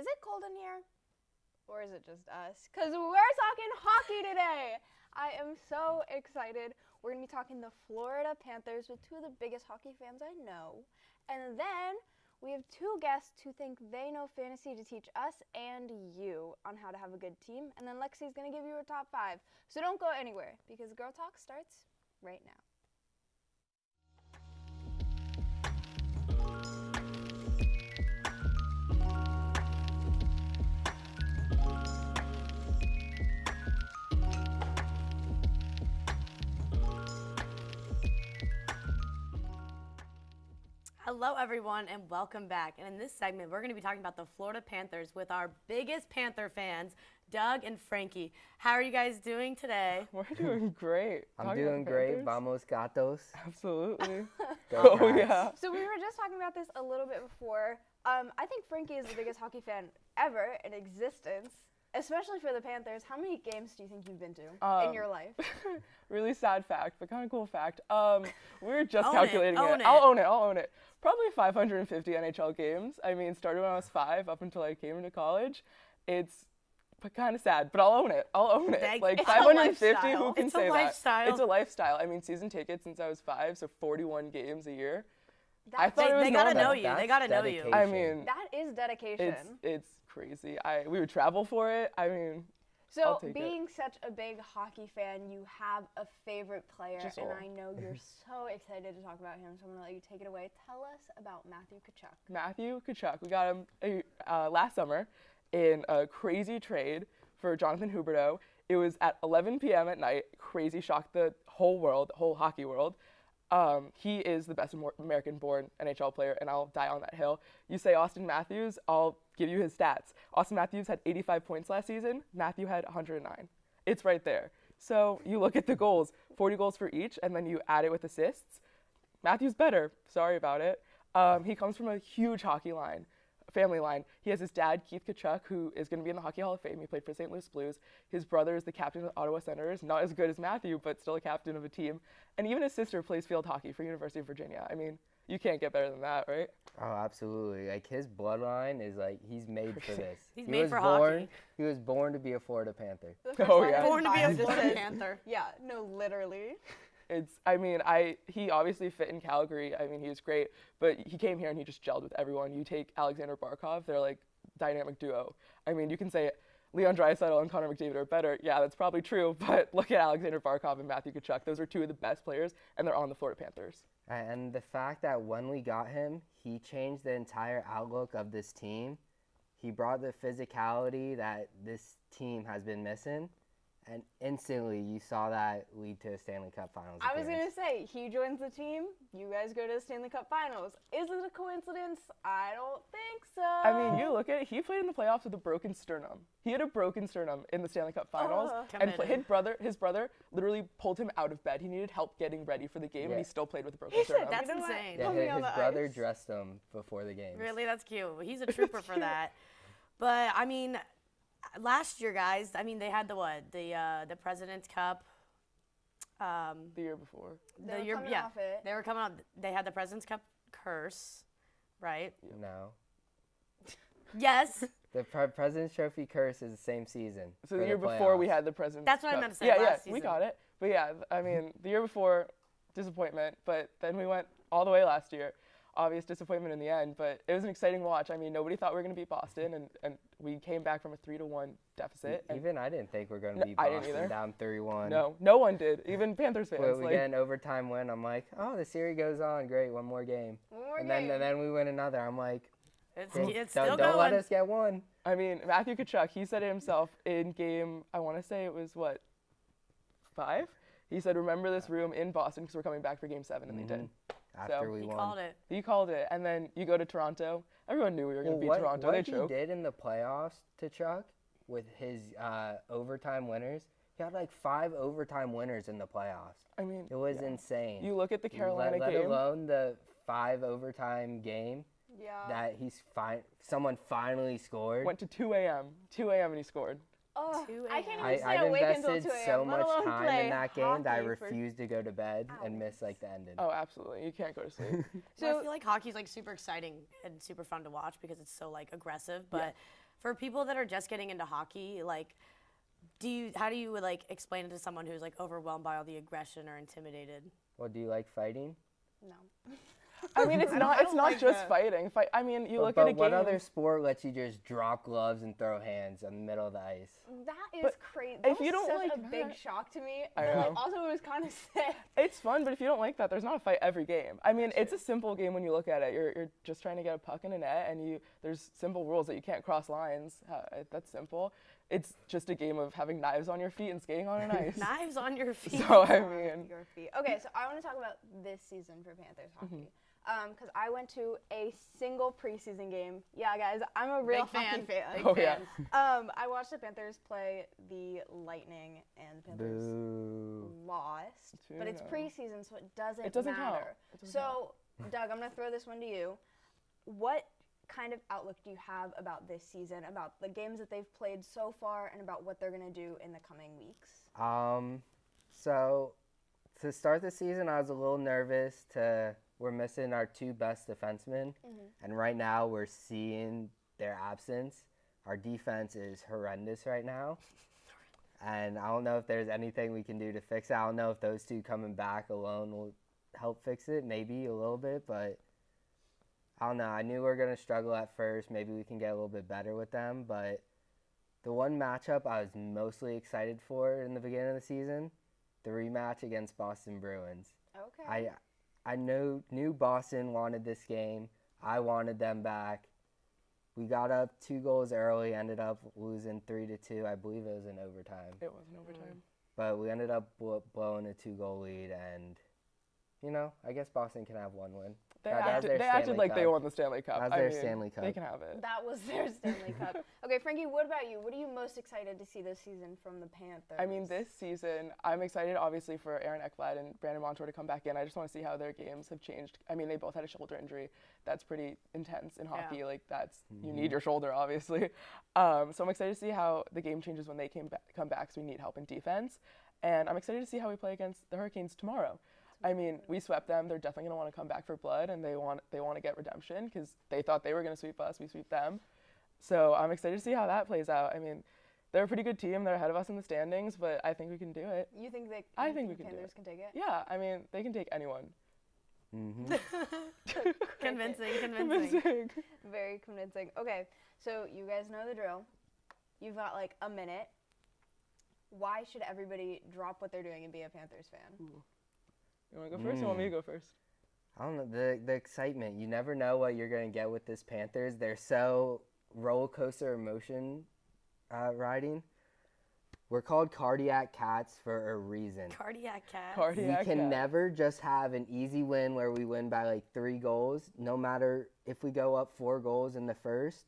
Is it cold in here? Or is it just us? Because we're talking hockey today. I am so excited. We're going to be talking the Florida Panthers with two of the biggest hockey fans I know. And then we have two guests who think they know fantasy to teach us and you on how to have a good team. And then Lexi's going to give you her top 5. So don't go anywhere because Girl Talk starts right now. Hello, everyone, and welcome back. And in this segment, we're going to be talking about the Florida Panthers with our biggest Panther fans, Doug and Frankie. How are you guys doing today? We're doing great. I'm doing great. Vamos Gatos. Absolutely. Go yeah. So we were just talking about this a little bit before. I think Frankie is the biggest hockey fan ever in existence, especially for the Panthers. How many games do you think you've been to in your life? Really sad fact, but kind of cool fact. We were just Own calculating it. it. I'll own it. Probably 550 NHL games. I mean, started when I was 5 up until I came into college. It's kind of sad, but I'll own it. Like 550, who can say that? It's a lifestyle. It's a lifestyle. I mean, season tickets since I was 5, so 41 games a year. That's I thought it was They gotta normal. know you. They gotta know you. I mean, That is dedication. it's crazy. We would travel for it. I mean, So I'll take being such a big hockey fan, you have a favorite player, and I know you're so excited to talk about him, so I'm going to let you take it away. Tell us about Matthew Tkachuk. Matthew Tkachuk. We got him last summer in a crazy trade for Jonathan Huberdeau. It was at 11 p.m. at night. Crazy, shocked the whole world, the whole hockey world. He is the best American-born NHL player, and I'll die on that hill. You say Austin Matthews, I'll give you his stats. Austin Matthews had 85 points last season. Matthew had 109. It's right there. So you look at the goals, 40 goals for each, and then you add it with assists. Matthews better. Sorry about it. He comes from a huge hockey family line. He has his dad, Keith Tkachuk, who is going to be in the Hockey Hall of Fame. He played for St. Louis Blues. His brother is the captain of the Ottawa Senators, not as good as Matthew, but still a captain of a team. And even his sister plays field hockey for University of Virginia. I mean, you can't get better than that, right? Oh, absolutely. Like, his bloodline is like, he's made for this. He's made for hockey. He was born to be a Florida Panther. Oh, yeah. Born to be a Florida Panther. Yeah, no, literally. He obviously fit in Calgary. I mean, he was great, but he came here and he just gelled with everyone. You take Alexander Barkov, they're like dynamic duo. I mean, you can say Leon Draisaitl and Connor McDavid are better. Yeah, that's probably true, but look at Alexander Barkov and Matthew Tkachuk. Those are two of the best players, and they're on the Florida Panthers. And the fact that when we got him, he changed the entire outlook of this team. He brought the physicality that this team has been missing. And instantly, you saw that lead to a Stanley Cup Finals I was going appearance. to say, he joins the team, you guys go to the Stanley Cup Finals. Is it a coincidence? I don't think so. I mean, you look at it, he played in the playoffs with a broken sternum. He had a broken sternum in the Stanley Cup Finals, and his brother literally pulled him out of bed. He needed help getting ready for the game, and he still played with a broken sternum. That's You know what? insane. Yeah, Put me his on the brher ice. dressed him before the games. Really, that's cute. He's a trooper for that. But I mean, last year, guys, I mean, they had the President's Cup. The year before. They were coming off it. They were coming up. They had the President's Cup curse, right? No. Yes. The President's Trophy curse is the same season. So for the year before we playoffs. had the President's That's what I Cup. meant to say, Yeah, last we season. got it. But yeah, I mean, the year before, disappointment, but then we went all the way last year. Obvious disappointment in the end, but it was an exciting watch. I mean, nobody thought we were going to beat Boston, and we came back from a 3-1 deficit. And Even I didn't think we were going to beat I didn't Boston either. down 3-1. no one did. Even Panthers fans. Well, we get an overtime win. I'm like, oh, the series goes on. Great, one more game. And then we win another. I'm like, It's still don't let going. us get one. I mean, Matthew Tkachuk, he said it himself in game, I want to say it was, 5? He said, remember this room in Boston because we're coming back for game 7, and they did. After we He won. called it. He called it, and then you go to Toronto. Everyone knew we were going to beat Toronto. What They he choked. did in the playoffs to Chuck with his overtime winners, he had like 5 overtime winners in the playoffs. I mean, It was insane. you look at the Carolina let game. alone the 5 overtime game that someone finally scored. Went to 2 a.m. 2 a.m. and he scored. Oh, 2 I can't a.m. even stay I've awake until invested 2 a.m. so let much alone time play in that game that I hockey for refused to go to bed and hours. miss like the ending. Oh, absolutely. You can't go to sleep. So I feel like hockey's like super exciting and super fun to watch because it's so like aggressive. But For people that are just getting into hockey, like, how do you like explain it to someone who's like overwhelmed by all the aggression or intimidated? Well, do you like fighting? No. I mean, it's not like just that. fighting. I mean, you look But at a game. what other sport lets you just drop gloves and throw hands in the middle of the ice? That is But crazy. if That you was don't such like a big that- shock to me. I But, like, know. also, it was kind of sick. It's fun, but if you don't like that, there's not a fight every game. I mean, it's a simple game when you look at it. You're just trying to get a puck in a net, and there's simple rules that you can't cross lines. That's simple. It's just a game of having knives on your feet and skating on an ice. Knives on your feet. So I On mean, your feet. Okay, so I want to talk about this season for Panthers hockey. Because I went to a single preseason game. Yeah, guys, I'm a real Big hockey fan. Big Oh, yeah. fan. I watched the Panthers play the Lightning, and the Panthers Boo. lost. But it's 2-0. preseason, so it doesn't It doesn't count. matter. It doesn't So, Doug, I'm going to throw this one to you. What kind of outlook do you have about this season, about the games that they've played so far, and about what they're going to do in the coming weeks? So to start the season, I was a little nervous. We're missing our two best defensemen, and right now we're seeing their absence. Our defense is horrendous right now, and I don't know if there's anything we can do to fix it. I don't know if those two coming back alone will help fix it, maybe a little bit, but I don't know. I knew we were going to struggle at first. Maybe we can get a little bit better with them, but the one matchup I was mostly excited for in the beginning of the season, the rematch against Boston Bruins. Okay. I knew Boston wanted this game. I wanted them back. We got up 2 goals early, ended up losing 3-2. I believe it was in overtime. it wasn't overtime. But we ended up blowing a 2-goal lead, and, I guess Boston can have one win. They That was their acted Stanley like they Cup. won the Stanley Cup. That was I their mean, Stanley Cup. They can have it. That was their Stanley Cup. Okay, Frankie, what about you? What are you most excited to see this season from the Panthers? I mean, this season, I'm excited, obviously, for Aaron Ekblad and Brandon Montour to come back in. I just want to see how their games have changed. I mean, they both had a shoulder injury. That's pretty intense in hockey. Yeah. Like, you need your shoulder, obviously. So I'm excited to see how the game changes when they come back, so we need help in defense. And I'm excited to see how we play against the Hurricanes tomorrow. I mean, we swept them. They're definitely going to want to come back for blood, and they want to get redemption because they thought they were going to sweep us. We sweep them. So I'm excited to see how that plays out. I mean, they're a pretty good team. They're ahead of us in the standings, but I think we can do it. You think I think we can do Panthers it. can take it? Yeah, I mean, they can take anyone. Mm-hmm. Convincing. Very convincing. Okay, so you guys know the drill. You've got like a minute. Why should everybody drop what they're doing and be a Panthers fan? You want to go first? You want me to go first? I don't know, the excitement. You never know what you're going to get with this Panthers. They're so roller coaster emotion riding. We're called cardiac cats for a reason. Cardiac cat. Cardiac We can cat. never just have an easy win where we win by like 3 goals. No matter if we go up 4 goals in the first,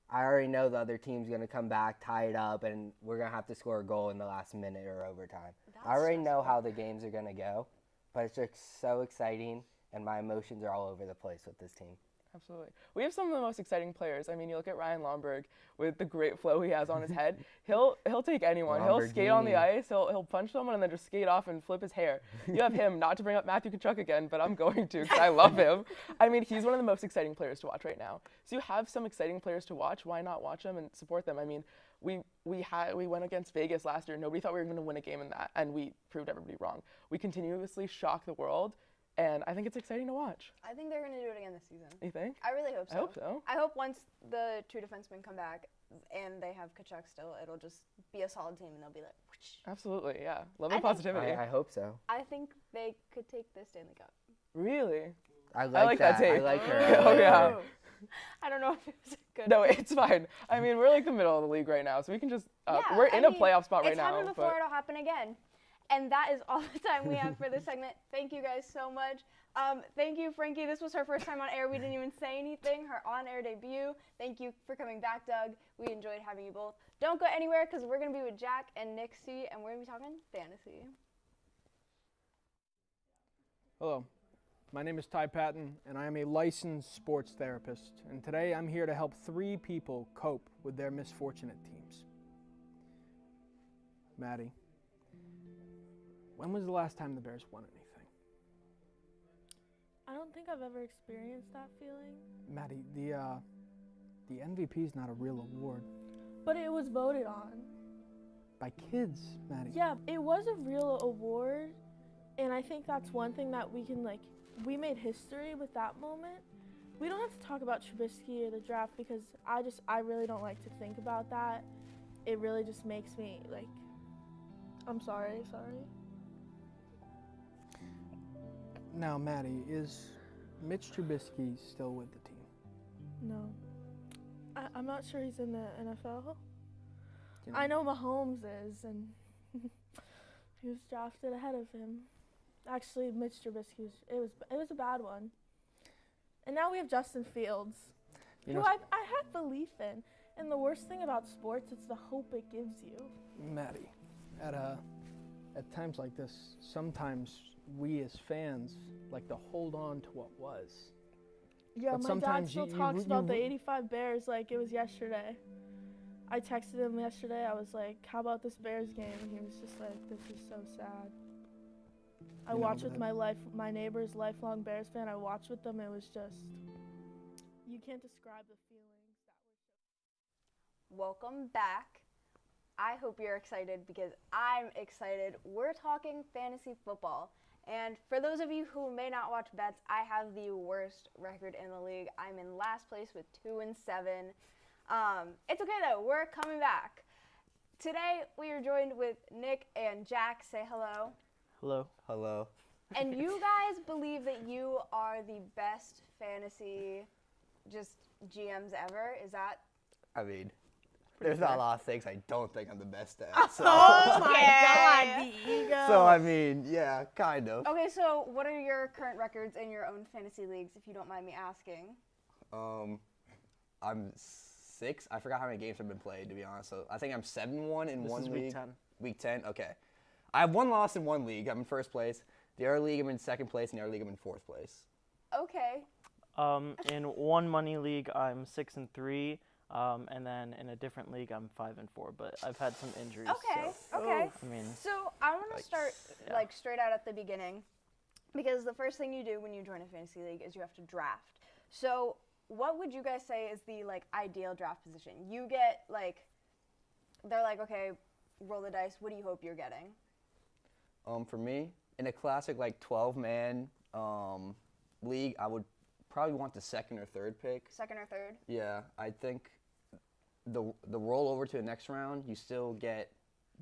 I already know the other team's going to come back, tie it up, and we're going to have to score a goal in the last minute or overtime. That's I already know stressful. how the games are going to go, but it's just so exciting, and my emotions are all over the place with this team. Absolutely. We have some of the most exciting players. I mean, you look at Ryan Lomberg with the great flow he has on his head. He'll take anyone. He'll skate on the Lamborghini. ice. He'll punch someone and then just skate off and flip his hair. You have him, not to bring up Matthew Tkachuk again, but I'm going to because I love him. I mean, he's one of the most exciting players to watch right now. So you have some exciting players to watch. Why not watch them and support them? I mean, we went against Vegas last year. Nobody thought we were going to win a game in that, and we proved everybody wrong. We continuously shock the world. And I think it's exciting to watch. I think they're going to do it again this season. You think? I really hope so. I hope so. I hope once the 2 defensemen come back and they have Kachuk still, it'll just be a solid team and they'll be like, whoosh. Absolutely, yeah. Love I the think- positivity. I hope so. I think they could take the Stanley Cup. Really? I like that I take. like her. Oh, I like yeah. her. I don't know if it was good. No, it's fine. I mean, we're like the middle of the league right now, so we can just, Yeah, we're I in a mean, playoff spot right it's now. happened before, it'll happen again. And that is all the time we have for this segment. Thank you guys so much. Thank you, Frankie. This was her first time on air. We didn't even say anything. Her on-air debut. Thank you for coming back, Doug. We enjoyed having you both. Don't go anywhere because we're going to be with Jack and Nixie, and we're going to be talking fantasy. Hello, my name is Ty Patton, and I am a licensed sports therapist. And today I'm here to help 3 people cope with their misfortunate teams. Maddie, when was the last time the Bears won anything? I don't think I've ever experienced that feeling. Maddie, the MVP is not a real award. But it was voted on. By kids, Maddie. Yeah, it was a real award, and I think that's one thing that we can, like, we made history with that moment. We don't have to talk about Trubisky or the draft because I really don't like to think about that. It really just makes me, like, I'm sorry. Now, Maddie, is Mitch Trubisky still with the team? No. I'm not sure he's in the NFL. You I know Mahomes is, and he was drafted ahead of him. Actually, Mitch Trubisky, it was a bad one. And now we have Justin Fields, who I had belief in. And the worst thing about sports, it's the hope it gives you. Maddie, at times like this, sometimes we as fans like to hold on to what was. Yeah, But my dad sometimes still you talks about the root- 85 Bears like it was yesterday. I texted him yesterday. I was like, how about this Bears game? And he was just like, this is so sad. I You know, watched with but- my neighbor's lifelong Bears fan. I watched with them. It was just, you can't describe the feelings that were so. Welcome back. I hope you're excited because I'm excited. We're talking fantasy football. And for those of you who may not watch bets, I have the worst record in the league. I'm in last place with 2-7. It's okay though, we're coming back. Today we are joined with Nick and Jack. Say hello. Hello. Hello. And you guys believe that you are the best fantasy just GMs ever? Is that? I mean, there's not a lot of things I don't think I'm the best at. So, Oh my God, the ego. so I mean, yeah, kind of. Okay, so what are your current records in your own fantasy leagues, if you don't mind me asking? I'm 6. I forgot how many games have been played, to be honest. So I think I'm 7-1 in This one is league. week 10. Week 10. Okay. I have 1 loss in one league. I'm in first place. The other league, I'm in second place. And the other league, I'm in fourth place. Okay. In one money league, I'm 6-3, and then in a different league, I'm 5-4. But I've had some injuries. Okay. So, Okay. I mean, So I want to Like, start yeah. like straight out at the beginning, because the first thing you do when you join a fantasy league is you have to draft. So what would you guys say is the like ideal draft position? You get like, they're like, okay, roll the dice. What do you hope you're getting? For me, in a classic like 12-man league, I would probably want the second or third pick. Second or third? Yeah, I think the rollover to the next round, you still get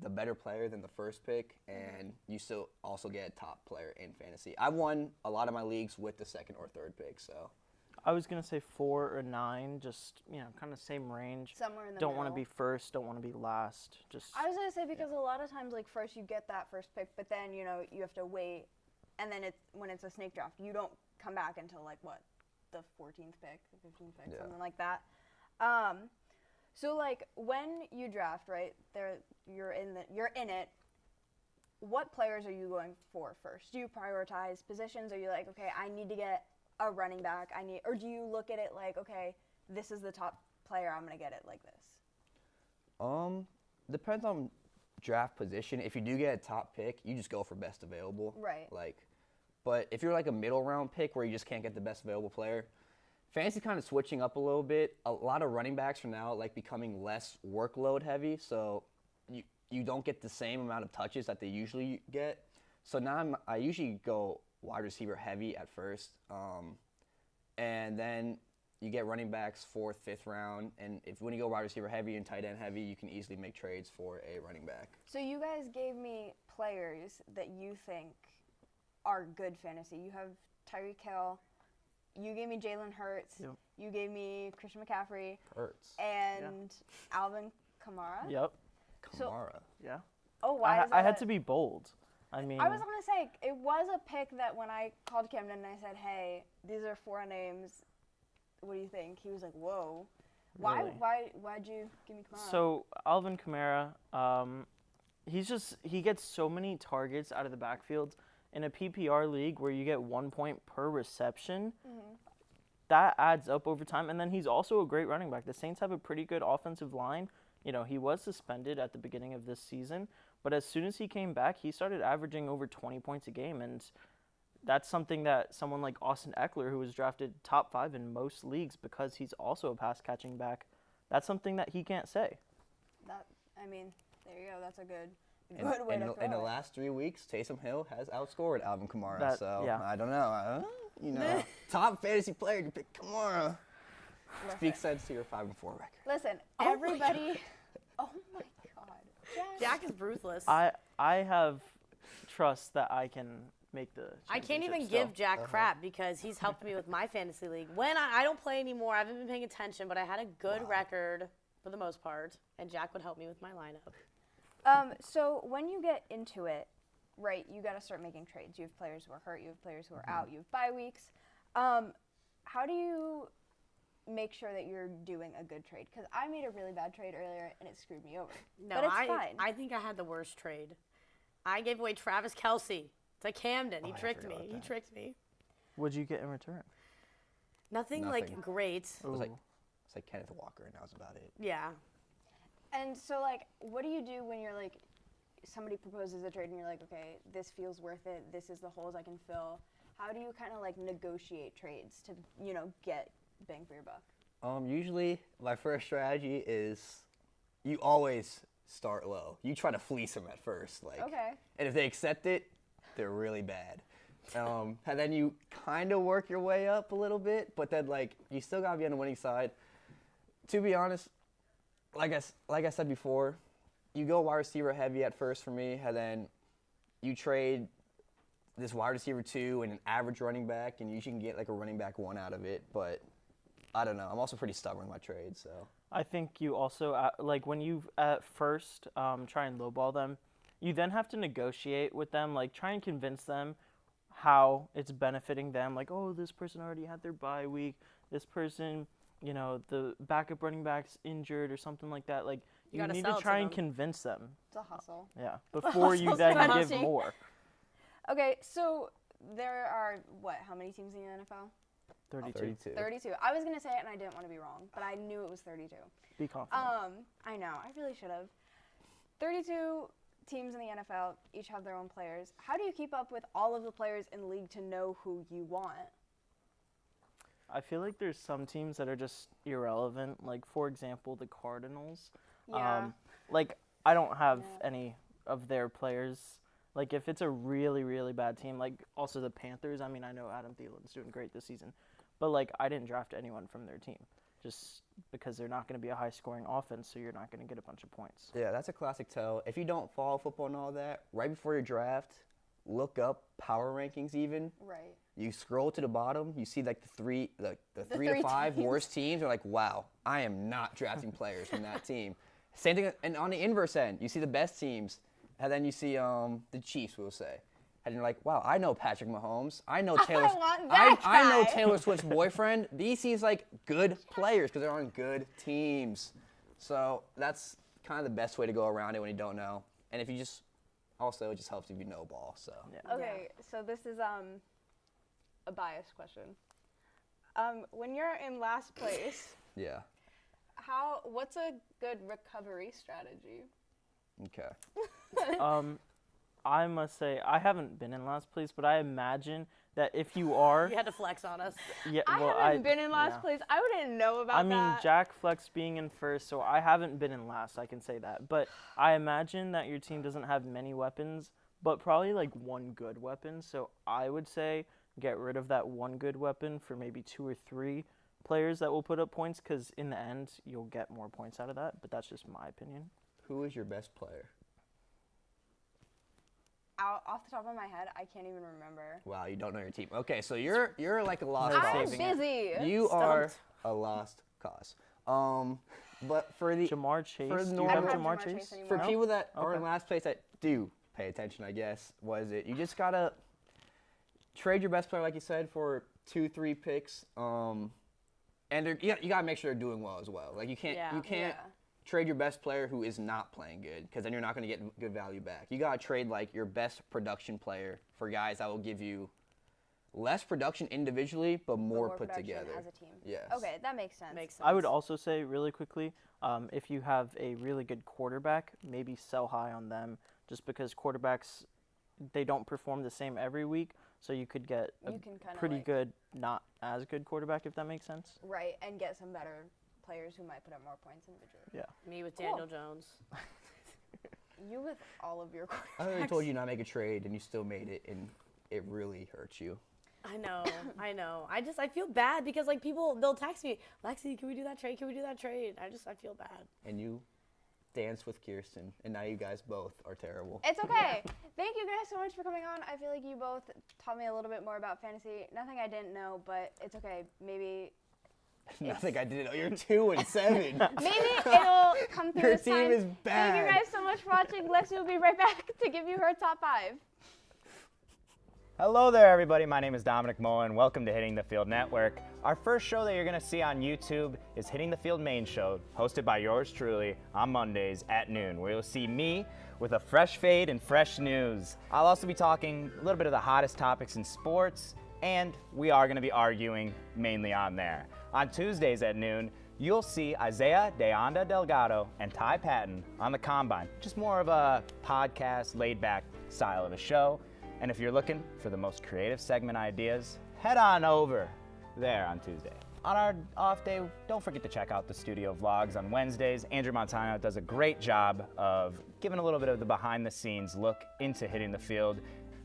the better player than the first pick, and you still also get a top player in fantasy. I won a lot of my leagues with the second or third pick, so. I was going to say 4 or 9, just, kind of same range. Somewhere in the Don't want to middle. be first, don't want to be last. Just I was gonna say because a lot of times, like first you get that first pick, but then you have to wait, and then when it's a snake draft, you don't come back until like what, the 14th pick, the 15th pick, Yeah. something like that. So like when you draft, right? You're in it. What players are you going for first? Do you prioritize positions? Are you like, okay, I need to get a running back? Or do you look at it like, okay, this is the top player, I'm gonna get it like this? Depends on draft position. If you do get a top pick, you just go for best available. Right. But if you're like a middle round pick where you just can't get the best available player, fantasy kind of switching up a little bit. A lot of running backs are now like becoming less workload heavy, so you don't get the same amount of touches that they usually get. So now I usually go wide receiver heavy at first, and then you get running backs 4th, 5th round, and when you go wide receiver heavy and tight end heavy, you can easily make trades for a running back. So you guys gave me players that you think are good fantasy. You have Tyreek Hill. You gave me Jalen Hurts. Yep. You gave me Christian McCaffrey Hurts. and Alvin Kamara. Yep. So- Kamara. Yeah. Oh, why is that? I had to be bold. I mean, I was gonna say it was a pick that when I called Camden and I said, "Hey, these are 4 names. What do you think?" He was like, "Whoa." Really? Why'd you give me Kamara? So Alvin Kamara, he gets so many targets out of the backfield in a PPR league where you get 1 point per reception. That adds up over time, and then he's also a great running back. The Saints have a pretty good offensive line. He was suspended at the beginning of this season, but as soon as he came back, he started averaging over 20 points a game, and that's something that someone like Austin Eckler, who was drafted top 5 in most leagues because he's also a pass catching back, that's something that he can't say. I mean, there you go. That's a good In, way in, to the, throw in the it. last 3 weeks, Taysom Hill has outscored Alvin Kamara. Yeah. I don't know. Top fantasy player, you pick Kamara. Speaks sense to your 5-4 record. Listen, everybody. Oh my God. Jack is ruthless. I have trust that I can make the I can't even championship give still. Jack crap because he's helped me with my fantasy league. When I don't play anymore, I haven't been paying attention, but I had a good record for the most part, and Jack would help me with my lineup. So when you get into it, right, you got to start making trades. You have players who are hurt. You have players who are out. You have bye weeks. How do you make sure that you're doing a good trade? Because I made a really bad trade earlier, and it screwed me over. No, but it's fine. I think I had the worst trade. I gave away Travis Kelce to Camden. He tricked me. He tricked me. What'd you get in return? Nothing like great. It was like Kenneth Walker, and that was about it. Yeah. And so, like, what do you do when you're like, somebody proposes a trade and you're like, okay, this feels worth it. This is the holes I can fill. How do you kind of like negotiate trades to, get bang for your buck? Usually, my first strategy is you always start low. You try to fleece them at first, Okay. And if they accept it, they're really bad. And then you kind of work your way up a little bit, but then you still gotta be on the winning side. To be honest, like I said before, you go wide receiver heavy at first for me, and then you trade this wide receiver 2 and an average running back, and you can get like a running back 1 out of it. But I don't know. I'm also pretty stubborn in my trades, so. I think you also, when you at first try and lowball them, you then have to negotiate with them, try and convince them how it's benefiting them. Like, oh, this person already had their bye week. This person, the backup running back's injured or something like that. You gotta need sell to it try to and them. convince them. It's a hustle. Yeah, before you then give more. Okay, so there are, how many teams in the NFL? 32. 32. I was going to say it and I didn't want to be wrong, but I knew it was 32. Be confident. I know. I really should have. 32 teams in the NFL, each have their own players. How do you keep up with all of the players in the league to know who you want? I feel like there's some teams that are just irrelevant. Like, for example, the Cardinals. Yeah. I don't have any of their players. If it's a really, really bad team, also the Panthers. I mean, I know Adam Thielen's doing great this season. But, I didn't draft anyone from their team just because they're not going to be a high-scoring offense, so you're not going to get a bunch of points. Yeah, that's a classic tell. If you don't follow football and all that, right before your draft, look up power rankings even. Right. You scroll to the bottom, you see the 3 to 3 5 teams. worst teams. You're like, wow, I am not drafting players from that team. Same thing, and on the inverse end, you see the best teams, and then you see the Chiefs, we'll say. And you're like, wow, I know Patrick Mahomes. I know Taylor. I know Taylor Swift's boyfriend. These seems like good players because they're on good teams. So that's kind of the best way to go around it when you don't know. And if you just, also it just helps if you know ball. So. Yeah. Okay, so this is a biased question. When you're in last place, Yeah. what's a good recovery strategy? Okay. I must say, I haven't been in last place, but I imagine that if you are... You had to flex on us. Yeah, I well, haven't been in last place. I wouldn't know about that. I mean, Jack Flex being in first, so I haven't been in last, I can say that. But I imagine that your team doesn't have many weapons, but probably one good weapon. So I would say get rid of that one good weapon for maybe 2 or 3 players that will put up points, because in the end, you'll get more points out of that. But that's just my opinion. Who is your best player? Off the top of my head, I can't even remember. Wow, you don't know your team. Okay, so you're like a lost No cause. I'm saving it. busy. You are a lost cause. But for the Jamar Chase, for the do you have normal- Jamar Jamar Chase? Chase anymore. for No? people that are in Okay. last place that do pay attention, I guess, you just gotta trade your best player, like you said, for 2-3 picks. And you gotta make sure they're doing well as well. You can't Yeah. trade your best player who is not playing good, because then you're not gonna get good value back. You gotta trade your best production player for guys that will give you less production individually, but more put production together. as a team. Yes. Okay, that makes sense. Makes sense. I would also say really quickly, if you have a really good quarterback, maybe sell high on them, just because quarterbacks, they don't perform the same every week. So you could get a You can kinda pretty like- good, not as good quarterback, if that makes sense. Right, and get some better players who might put up more points individually. Yeah. Me with Cool. Daniel Jones. You with all of your I already told you not to make a trade, and you still made it, and it really hurts you. I know, I know. I feel bad because like people, they'll text me, Lexi, can we do that trade? Can we do that trade? I feel bad. And you danced with Kiersten, and now you guys both are terrible. It's okay. Thank you guys so much for coming on. I feel like you both taught me a little bit more about fantasy. Nothing I didn't know, but it's okay. Maybe Nothing I didn't know. You're 2-7. maybe it'll come through Your as team time. is Thank bad. you guys so much for watching. Lexi will be right back to give you her top 5. Hello there, everybody. My name is Dominic Mullen. Welcome to Hitting the Field Network. Our first show that you're going to see on YouTube is Hitting the Field Main Show, hosted by yours truly on Mondays at noon, where you'll see me with a fresh fade and fresh news. I'll also be talking a little bit of the hottest topics in sports, and we are going to be arguing mainly on there. On Tuesdays at noon, you'll see Isaiah De Anda Delgado and Ty Patton on the Combine. Just more of a podcast, laid-back style of a show. And if you're looking for the most creative segment ideas, head on over there on Tuesday. On our off day, don't forget to check out the studio vlogs on Wednesdays. Andrew Montano does a great job of giving a little bit of the behind the scenes look into Hitting the Field.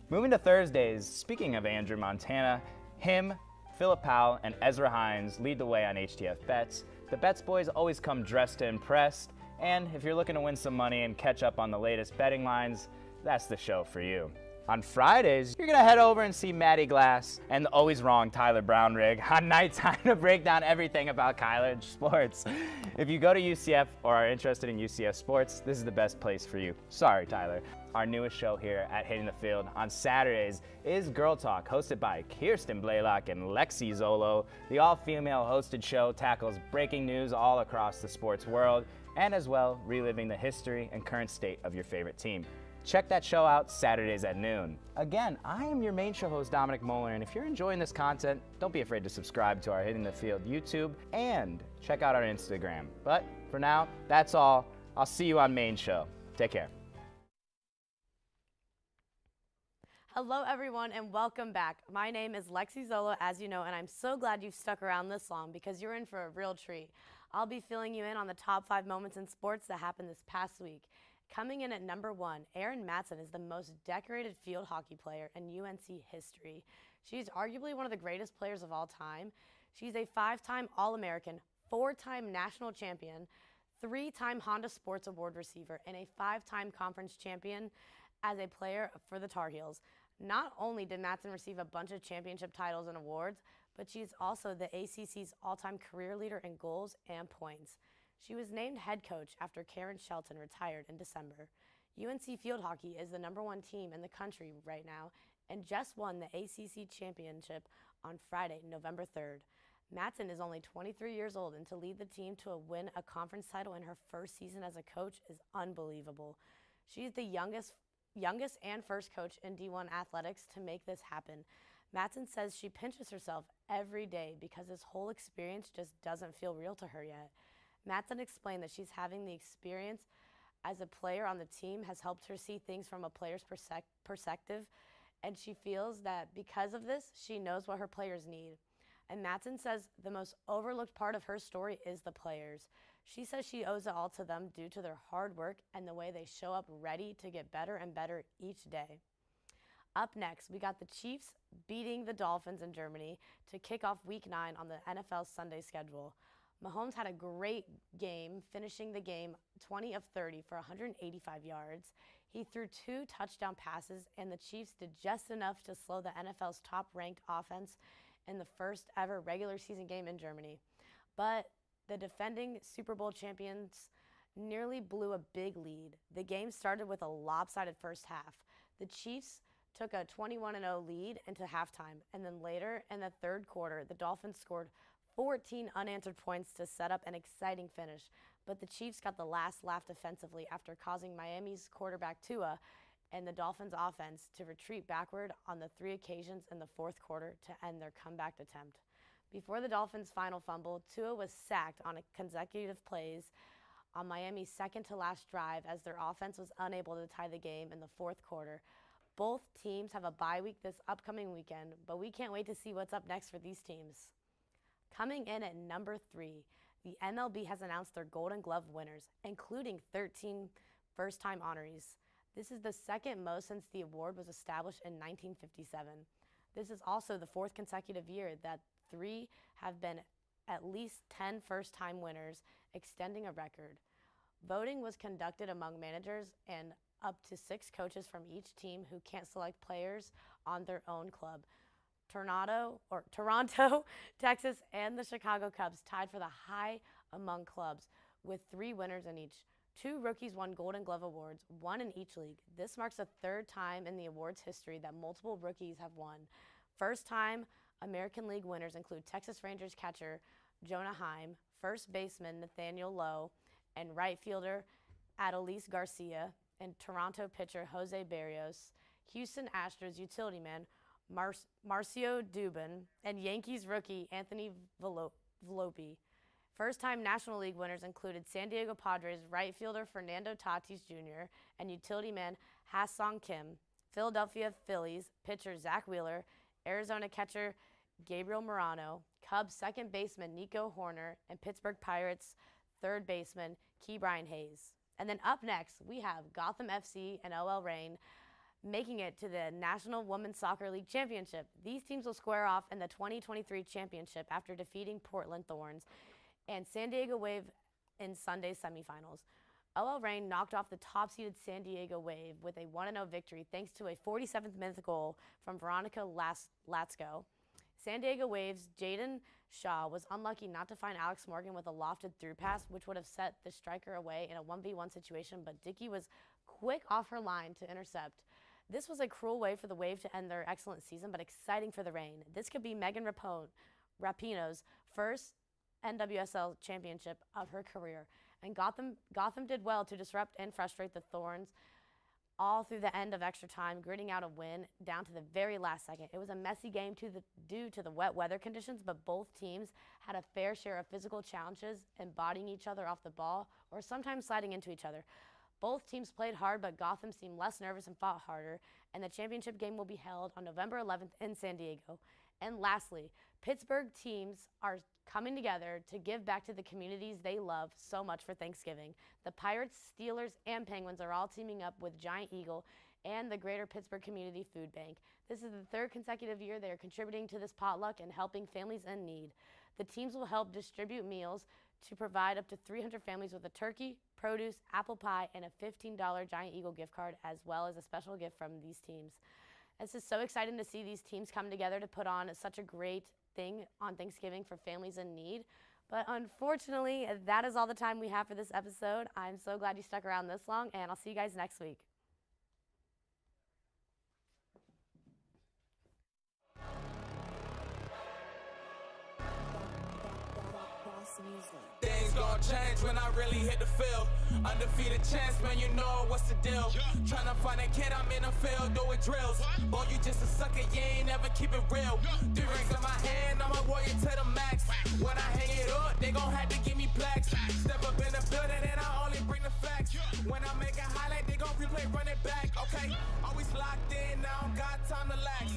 Moving to Thursdays, speaking of Andrew Montana, him, Philip Powell, and Ezra Hines lead the way on HTF Bets. The Bets boys always come dressed to impress, and if you're looking to win some money and catch up on the latest betting lines, that's the show for you. On Fridays, you're gonna head over and see Maddie Glass and the always wrong Tyler Brownrigg on Nighttime to break down everything about college sports. If you go to UCF or are interested in UCF sports, this is the best place for you. Sorry, Tyler. Our newest show here at Hitting the Field on Saturdays is Girl Talk, hosted by Kiersten, Blaylock, and Lexi Zollo. The all-female hosted show tackles breaking news all across the sports world, and as well, reliving the history and current state of your favorite team. Check that show out Saturdays at noon. Again, I am your main show host, Dominic Moeller, and if you're enjoying this content, don't be afraid to subscribe to our Hitting the Field YouTube and check out our Instagram. But for now, that's all. I'll see you on main show. Take care. Hello, everyone, and welcome back. My name is Lexi Zollo, as you know, and I'm so glad you've stuck around this long because you're in for a real treat. I'll be filling you in on the top 5 moments in sports that happened this past week. Coming in at number 1, Erin Matson is the most decorated field hockey player in UNC history. She's arguably one of the greatest players of all time. She's a 5-time All-American, 4-time national champion, 3-time Honda Sports Award receiver, and a 5-time conference champion as a player for the Tar Heels. Not only did Matson receive a bunch of championship titles and awards, but she's also the ACC's all-time career leader in goals and points. She was named head coach after Karen Shelton retired in December. UNC field hockey is the #1 team in the country right now and just won the ACC championship on Friday, November 3rd. Matson is only 23 years old, and to lead the team to win a conference title in her first season as a coach is unbelievable. She's the youngest and first coach in D1 athletics to make this happen. Matson says she pinches herself every day because this whole experience just doesn't feel real to her yet. Matson explained that she's having the experience as a player on the team has helped her see things from a player's perspective, and she feels that because of this, she knows what her players need. And Matson says the most overlooked part of her story is the players. She says she owes it all to them due to their hard work and the way they show up ready to get better and better each day. Up next, we got the Chiefs beating the Dolphins in Germany to kick off Week 9 on the NFL's Sunday schedule. Mahomes had a great game, finishing the game 20 of 30 for 185 yards. He threw 2 touchdown passes, and the Chiefs did just enough to slow the NFL's top-ranked offense in the first ever regular season game in Germany. But the defending Super Bowl champions nearly blew a big lead. The game started with a lopsided first half. The Chiefs took a 21-0 lead into halftime, and then later in the third quarter, the Dolphins scored 14 unanswered points to set up an exciting finish, but the Chiefs got the last laugh defensively after causing Miami's quarterback Tua and the Dolphins' offense to retreat backward on the 3 occasions in the fourth quarter to end their comeback attempt. Before the Dolphins' final fumble, Tua was sacked on consecutive plays on Miami's second-to-last drive as their offense was unable to tie the game in the fourth quarter. Both teams have a bye week this upcoming weekend, but we can't wait to see what's up next for these teams. Coming in at number 3, the MLB has announced their Golden Glove winners, including 13 first-time honorees. This is the second most since the award was established in 1957. This is also the 4th consecutive year that 3 have been at least 10 first-time winners, extending a record. Voting was conducted among managers and up to 6 coaches from each team who can't select players on their own club. Toronto, Texas, and the Chicago Cubs tied for the high among clubs with 3 winners in each. 2 rookies won Golden Glove awards, 1 in each league. This marks the 3rd time in the awards history that multiple rookies have won. First-time American League winners include Texas Rangers catcher Jonah Heim, first baseman Nathaniel Lowe, and right fielder Adolis Garcia, and Toronto pitcher Jose Barrios, Houston Astros utility man Marcio Dubin, and Yankees rookie Anthony Volpe. First-time National League winners included San Diego Padres right fielder Fernando Tatis Jr. and utility man Ha-Sung Kim, Philadelphia Phillies pitcher Zach Wheeler, Arizona catcher Gabriel Morano, Cubs second baseman Nico Horner, and Pittsburgh Pirates third baseman Key Brian Hayes. And then up next, we have Gotham FC and OL Reign making it to the National Women's Soccer League Championship. These teams will square off in the 2023 championship after defeating Portland Thorns and San Diego Wave in Sunday's semifinals. OL Reign knocked off the top-seeded San Diego Wave with a 1-0 victory thanks to a 47th minute goal from Veronica Latsko. San Diego Wave's Jaden Shaw was unlucky not to find Alex Morgan with a lofted through pass, which would have set the striker away in a 1v1 situation, but Dickey was quick off her line to intercept. This was a cruel way for the Wave to end their excellent season, but exciting for the Reign. This could be Megan Rapinoe's first NWSL championship of her career. And Gotham did well to disrupt and frustrate the Thorns all through the end of extra time, gritting out a win down to the very last second. It was a messy game due to the wet weather conditions, but both teams had a fair share of physical challenges, embodying each other off the ball or sometimes sliding into each other. Both teams played hard, but Gotham seemed less nervous and fought harder, and the championship game will be held on November 11th in San Diego. And lastly, Pittsburgh teams are coming together to give back to the communities they love so much for Thanksgiving. The Pirates, Steelers, and Penguins are all teaming up with Giant Eagle and the Greater Pittsburgh Community Food Bank. This is the 3rd consecutive year they are contributing to this potluck and helping families in need. The teams will help distribute meals to provide up to 300 families with a turkey, produce, apple pie, and a $15 Giant Eagle gift card, as well as a special gift from these teams. This is so exciting to see these teams come together to put on such a great thing on Thanksgiving for families in need. But unfortunately, that is all the time we have for this episode. I'm so glad you stuck around this long, and I'll see you guys next week. Things gon' change when I really hit the field. Undefeated chance, man, you know what's the deal. Tryna find a kid, I'm in the field doing drills. Boy, you just a sucker, you ain't never keep it real. 3 rings in my hand, I'm a warrior to the max. When I hang it up, they gon' have to give me plaques. Step up in the building and I only bring the facts. When I make a highlight, they gon' replay, run it back, okay? Always locked in, I don't got time to lax.